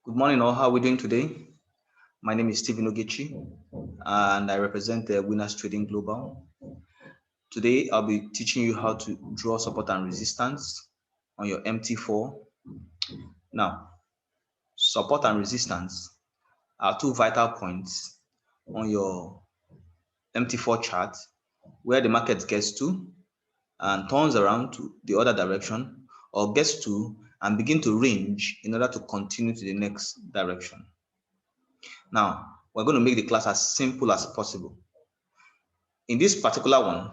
Good morning, all. How are we doing today? My name is Stephen Ogechi, and I represent the Winners Trading Global. Today, I'll be teaching you how to draw support and resistance on your MT4. Now, support and resistance are two vital points on your MT4 chart where the market gets to and turns around to the other direction, or gets to and begin to range in order to continue to the next direction. Now, we're going to make the class as simple as possible. In this particular one,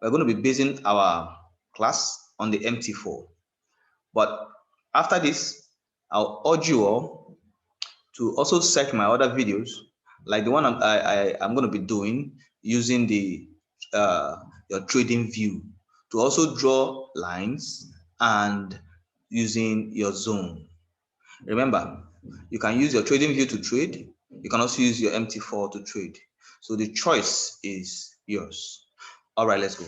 we're going to be basing our class on the MT4. But after this, I'll urge you all to also search my other videos, like the one I'm going to be doing using the your trading view to also draw lines and using your zone. Remember, you can use your trading view to trade. You can also use your MT4 to trade. So the choice is yours. All right, let's go.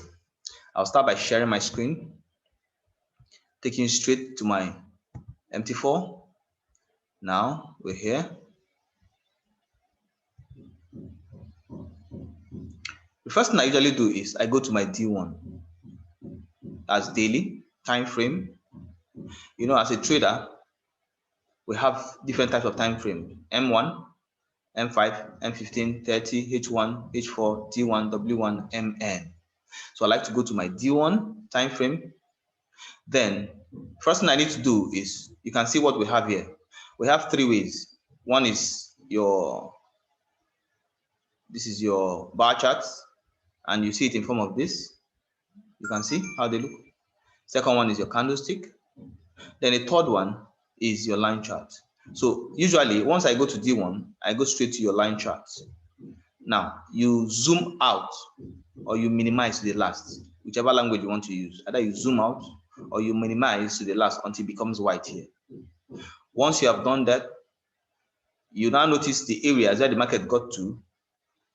I'll start by sharing my screen, taking you straight to my MT4. Now we're here. The first thing I usually do is I go to my D1 as daily time frame. You know, as a trader, we have different types of time frame: M1, M5, M15, 30, H1, H4, D1, W1, MN. So I like to go to my D1 time frame. Then first thing I need to do is, you can see what we have here. We have three ways. One is this is your bar charts, and you see it in form of this. You can see how they look. Second one is your candlestick. Then the third one is your line chart. So usually once I go to D1, I go straight to your line charts. Now you zoom out or you minimize to the last, whichever language you want to use. Either you zoom out or you minimize to the last until it becomes white here. Once you have done that, you now notice the areas where the market got to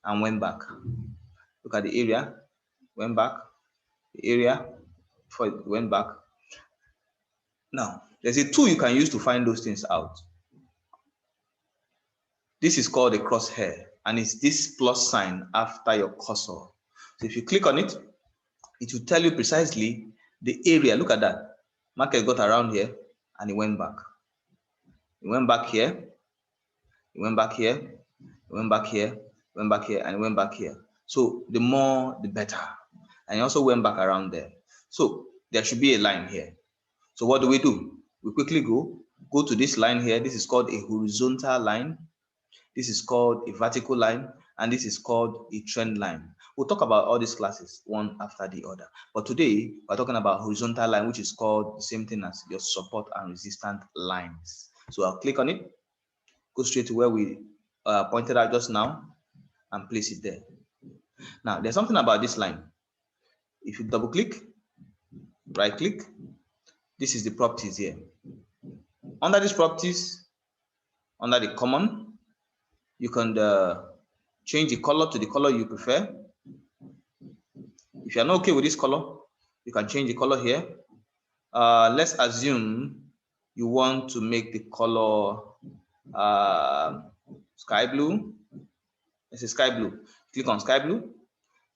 and went back. Look at the area, went back, the area before it went back. Now, there's a tool you can use to find those things out. This is called a crosshair, and it's this plus sign after your cursor. So if you click on it, it will tell you precisely the area. Look at that. Market got around here and it went back. It went back here, it went back here, it went back here, went back here, and it went back here. So the more, the better. And it also went back around there. So there should be a line here. So what do? We quickly go to this line here. This is called a horizontal line. This is called a vertical line, and this is called a trend line. We'll talk about all these classes one after the other. But today, we're talking about horizontal line, which is called the same thing as your support and resistance lines. So I'll click on it, go straight to where we pointed out just now, and place it there. Now, there's something about this line. If you double click, right click, this is the properties here. Under these properties, under the common, you can change the color to the color you prefer. If you're not okay with this color, you can change the color here. Let's assume you want to make the color sky blue. Let's say sky blue. Click on sky blue.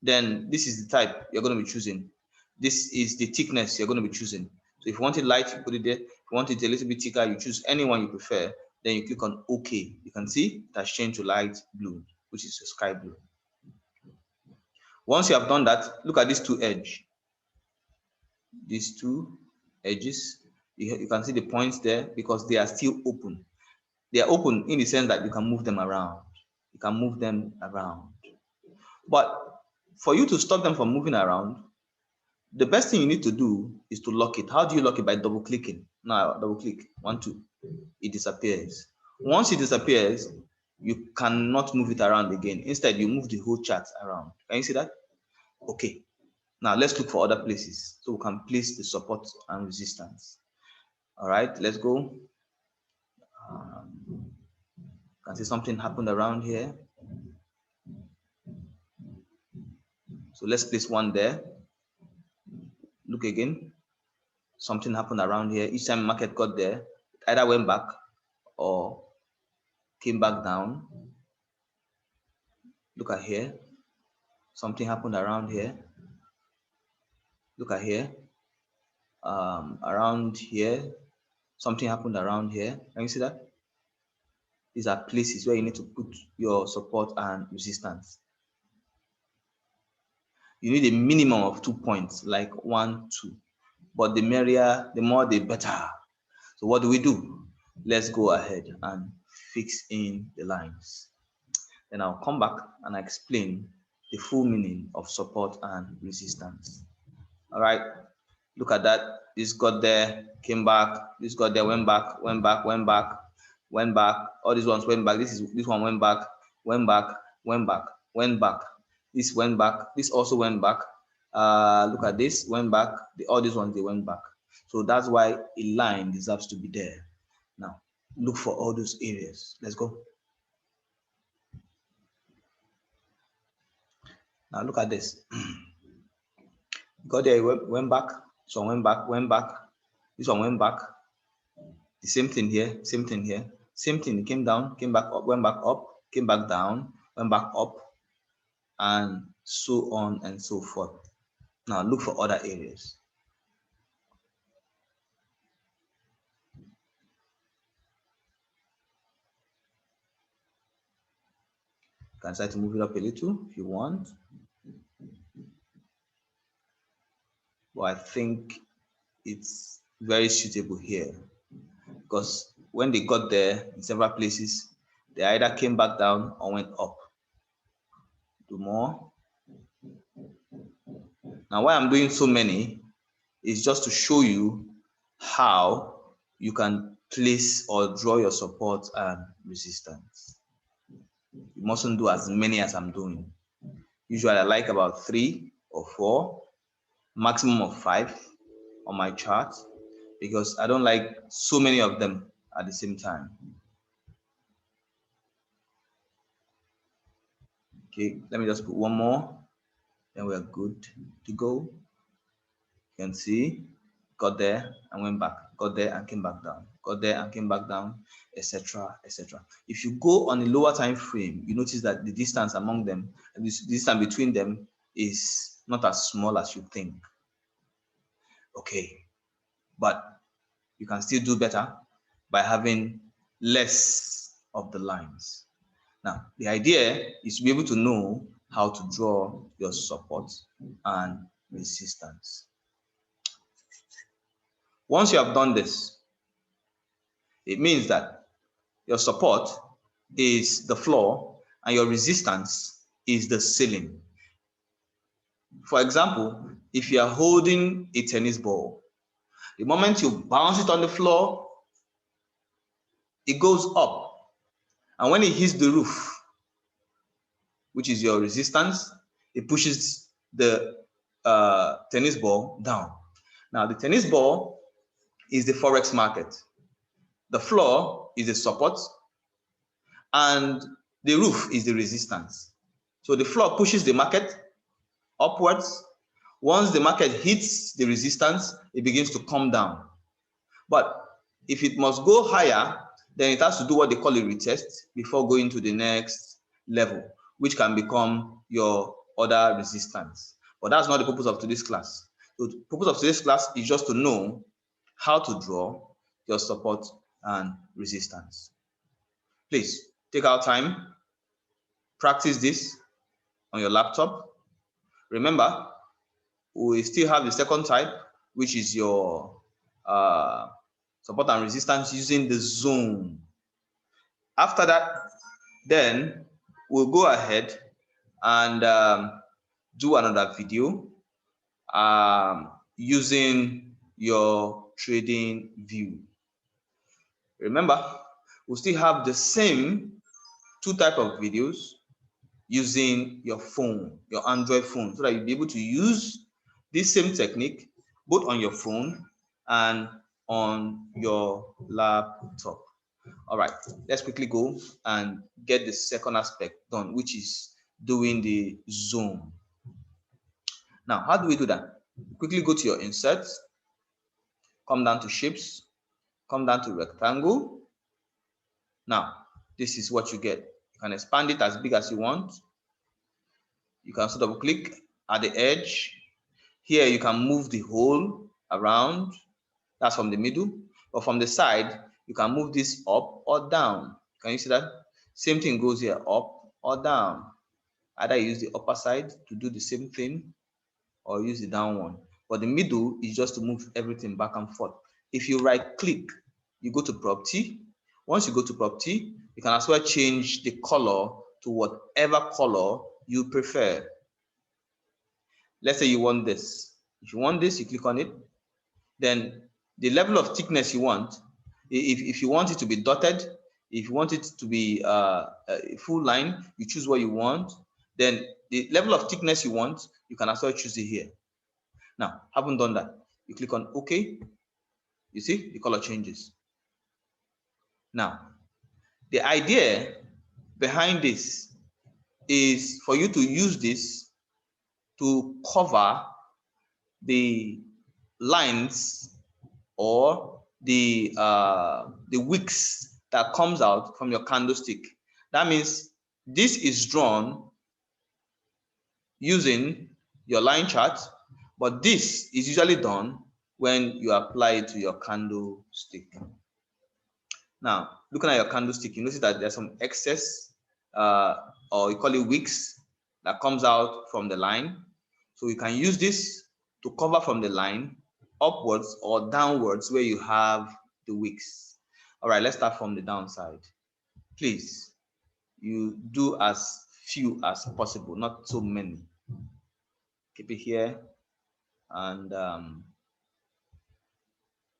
Then this is the type you're going to be choosing. This is the thickness you're going to be choosing. So if you want it light, you put it there. If you want it a little bit thicker, you choose any one you prefer. Then you click on OK. You can see it has changed to light blue, which is sky blue. Once you have done that, look at these two edges. These two edges, you can see the points there because they are still open. They are open in the sense that you can move them around. You can move them around. But for you to stop them from moving around, the best thing you need to do is to lock it. How do you lock it? By double clicking. Now double click, 1, 2, it disappears. Once it disappears, you cannot move it around again. Instead, you move the whole chart around. Can you see that? Okay. Now let's look for other places so we can place the support and resistance. All right, let's go. You can see something happened around here. So let's place one there. Look again. Something happened around here. Each time market got there, it either went back or came back down. Look at here. Something happened around here. Look at here. Around here. Something happened around here. Can you see that? These are places where you need to put your support and resistance. You need a minimum of 2 points, like 1, 2. But the merrier, the more, the better. So what do? Let's go ahead and fix in the lines. Then I'll come back and explain the full meaning of support and resistance. All right, look at that. This got there, came back. This got there, went back, went back, went back, went back. All these ones went back. This one went back, went back, went back, went back. This went back. This also went back. Look at this, went back. All these ones, they went back. So that's why a line deserves to be there. Now, look for all those areas. Let's go. Now look at this. Got there, went back. So went back, went back. This one went back. The same thing here, same thing here. Same thing, it came down, came back up, went back up, came back down, went back up, and so on and so forth. Now look for other areas. You can try to move it up a little if you want. But I think it's very suitable here because when they got there in several places, they either came back down or went up. Do more. Now, why I'm doing so many is just to show you how you can place or draw your support and resistance. You mustn't do as many as I'm doing. Usually I like about 3 or 4, maximum of 5 on my chart because I don't like so many of them at the same time. Okay, let me just put one more, then we're good to go. You can see, got there and went back, got there and came back down, got there and came back down, etc., etc. If you go on a lower time frame, you notice that the distance among them, the distance between them is not as small as you think. Okay, but you can still do better by having less of the lines. Now, the idea is to be able to know how to draw your support and resistance. Once you have done this, it means that your support is the floor and your resistance is the ceiling. For example, if you are holding a tennis ball, the moment you bounce it on the floor, it goes up. And when it hits the roof, which is your resistance, it pushes the tennis ball down. Now, the tennis ball is the forex market. The floor is the support, and the roof is the resistance. So the floor pushes the market upwards. Once the market hits the resistance, it begins to come down. But if it must go higher, then it has to do what they call a retest before going to the next level, which can become your other resistance. But that's not the purpose of today's class. So the purpose of today's class is just to know how to draw your support and resistance. Please take our time, practice this on your laptop. Remember, we still have the second type, which is your support and resistance using the zone. After that, then we'll go ahead and do another video using your trading view. Remember, we'll still have the same 2 types of videos using your phone, your Android phone, so that you'll be able to use this same technique both on your phone and on your laptop. All right, let's quickly go and get the second aspect done, which is doing the zone. Now, how do we do that? Quickly go to your inserts, come down to shapes, come down to rectangle, Now, this is what you get. You can expand it as big as you want. You can also double click at the edge. Here you can move the hole around. That's from the middle. But from the side, you can move this up or down. Can you see that? Same thing goes here, up or down. Either use the upper side to do the same thing or use the down one. But the middle is just to move everything back and forth. If you right click, you go to property. Once you go to property, you can as well change the color to whatever color you prefer. Let's say you want this. If you want this, you click on it. Then the level of thickness you want, if you want it to be dotted, if you want it to be a full line, you choose what you want. Then the level of thickness you want, you can as well choose it here. Now, haven't done that. You click on OK. You see, the color changes. Now, the idea behind this is for you to use this to cover the lines or the wicks that comes out from your candlestick. That means this is drawn using your line chart, but this is usually done when you apply it to your candlestick. Now, looking at your candlestick, you notice that there's some excess, or you call it wicks, that comes out from the line. So you can use this to cover from the line upwards or downwards where you have the wicks. All right, let's start from the downside. Please, you do as few as possible, not so many. Keep it here, and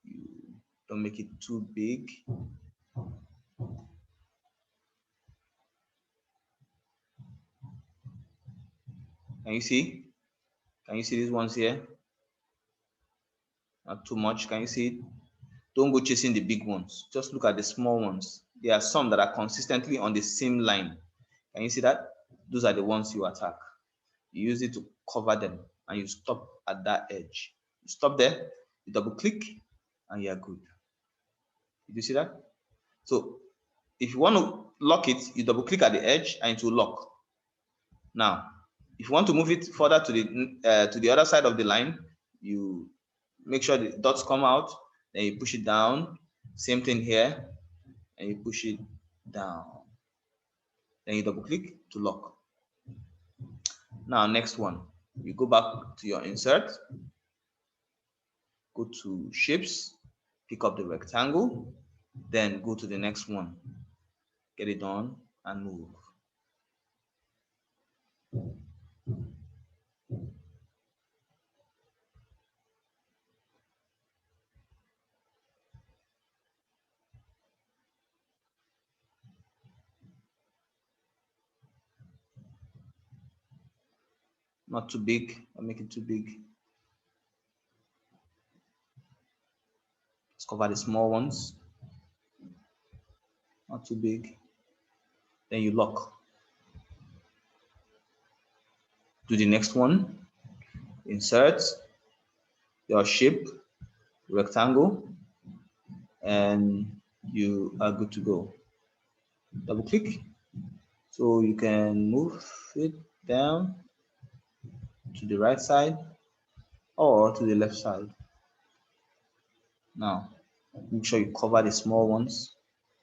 you don't make it too big. Can you see? Can you see these ones here? Not too much. Can you see it? Don't go chasing the big ones. Just look at the small ones. There are some that are consistently on the same line. Can you see that? Those are the ones you attack. You use it to cover them, and you stop at that edge. You stop there, you double click, and you are good. Did you see that? So if you want to lock it, you double click at the edge and it will lock. Now, if you want to move it further to the other side of the line, you make sure the dots come out, then you push it down. Same thing here, and you push it down. Then you double click to lock. Now, next one, you go back to your insert, go to shapes, pick up the rectangle, then go to the next one, get it done, and move. Not too big, I'll make it too big. Let's cover the small ones. Not too big. Then you lock. Do the next one. Insert your shape, rectangle, and you are good to go. Double click. So you can move it down to the right side or to the left side. Now, make sure you cover the small ones,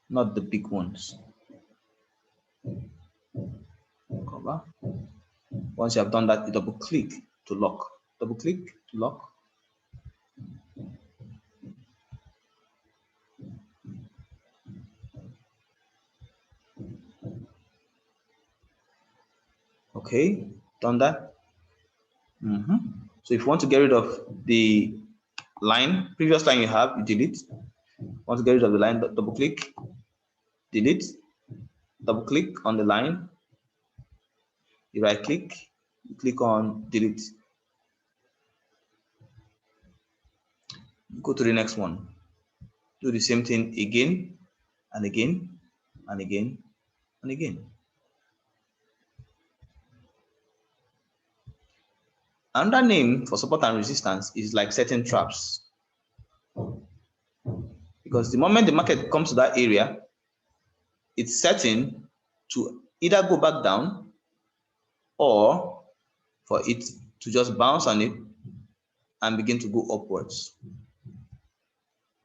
not the big ones. Cover. Once you have done that, you double click to lock. Double click to lock. Okay, done that. So if you want to get rid of the line, previous line you have, you delete. Want to get rid of the line, double click, delete, double click on the line, you right click, you click on delete. Go to the next one. Do the same thing again and again and again and again. Another name for support and resistance is like setting traps. Because the moment the market comes to that area, it's setting to either go back down or for it to just bounce on it and begin to go upwards.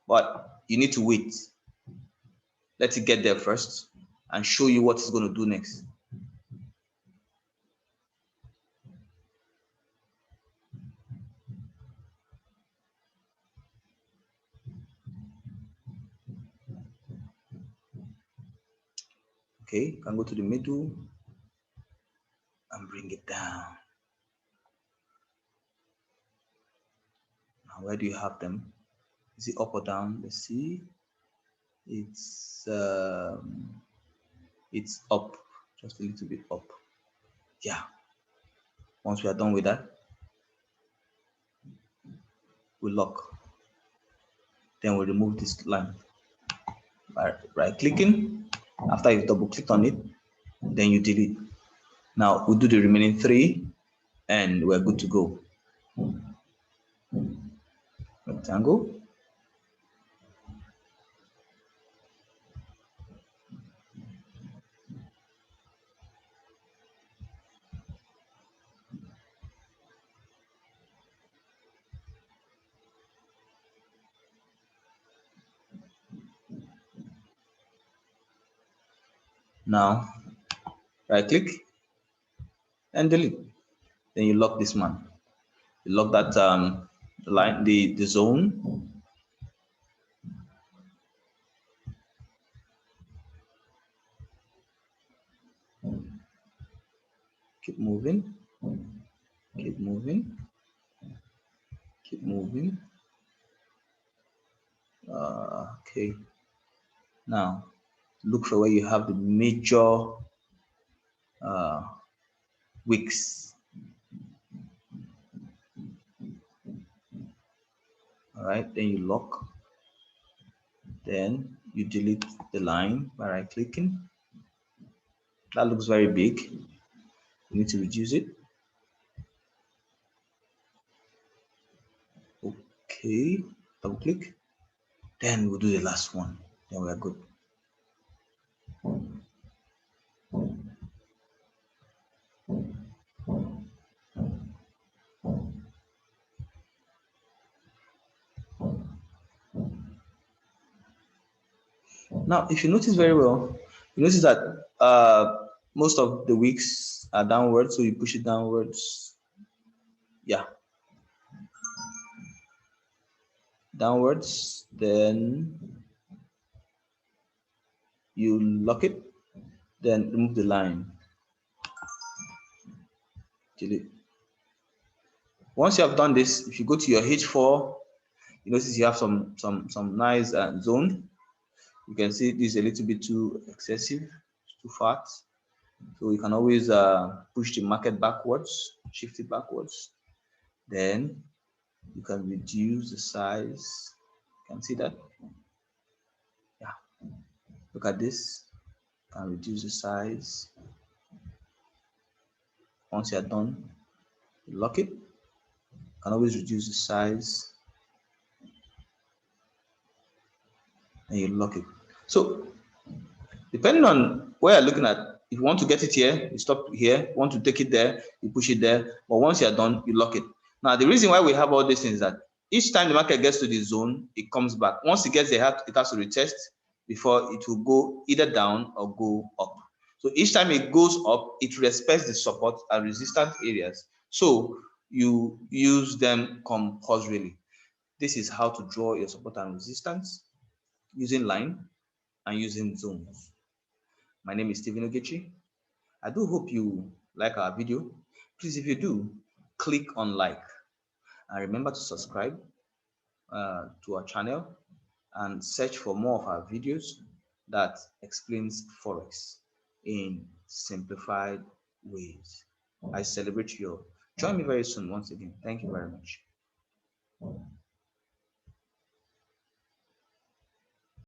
But you need to wait. Let it get there first and show you what it's going to do next. Okay, you can go to the middle and bring it down. Now, where do you have them? Is it up or down? Let's see. It's up, just a little bit up. Yeah. Once we are done with that, we lock. Then we remove this line by right clicking. After you've double clicked on it, then you delete. Now we'll do the remaining 3 and we're good to go. Rectangle. Now right click and delete. Then you lock this one. You lock that line, the zone. Keep moving. Keep moving. Keep moving. Okay. Now look for where you have the major wicks. All right, then you lock. Then you delete the line by right clicking. That looks very big. You need to reduce it. Okay, double click. Then we'll do the last one. Then we're good. Now, if you notice very well, you notice that most of the wicks are downwards, so you push it downwards. Yeah. Downwards, then you lock it, then remove the line. Delete. Once you have done this, if you go to your H4, you notice you have some nice zone. You can see this is a little bit too excessive, too fat. So you can always push the market backwards, shift it backwards. Then you can reduce the size. You can see that. Yeah. Look at this. You can reduce the size. Once you're done, you lock it. You can always reduce the size. And you lock it. So depending on where you're looking at, if you want to get it here, you stop here. You want to take it there, you push it there. But once you're done, you lock it. Now, the reason why we have all these things is that each time the market gets to the zone, it comes back. Once it gets there, it has to retest before it will go either down or go up. So each time it goes up, it respects the support and resistance areas. So you use them compulsorily. This is how to draw your support and resistance using line and using zones. My name is Stephen Ogechi. I do hope you like our video. Please, if you do, click on like and remember to subscribe to our channel and search for more of our videos that explains Forex in simplified ways. I celebrate you all. Join me very soon once again. Thank you very much.